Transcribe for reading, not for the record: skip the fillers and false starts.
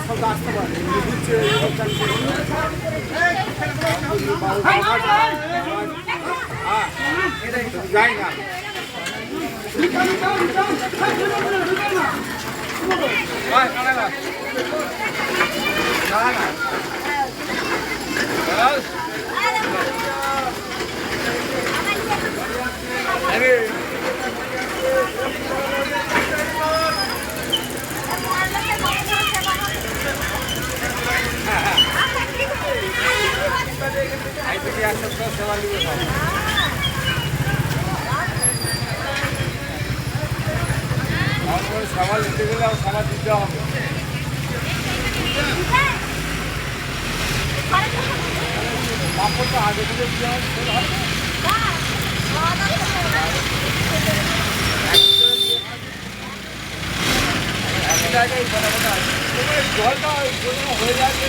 সব আসতে পারে বুঝছে যাই না সেবা নিবে সামাল দিতে গেলে সামাল দিতে হবে পাপড়টা আগে থেকে দেওয়া হবে জলটা হয়ে যাচ্ছে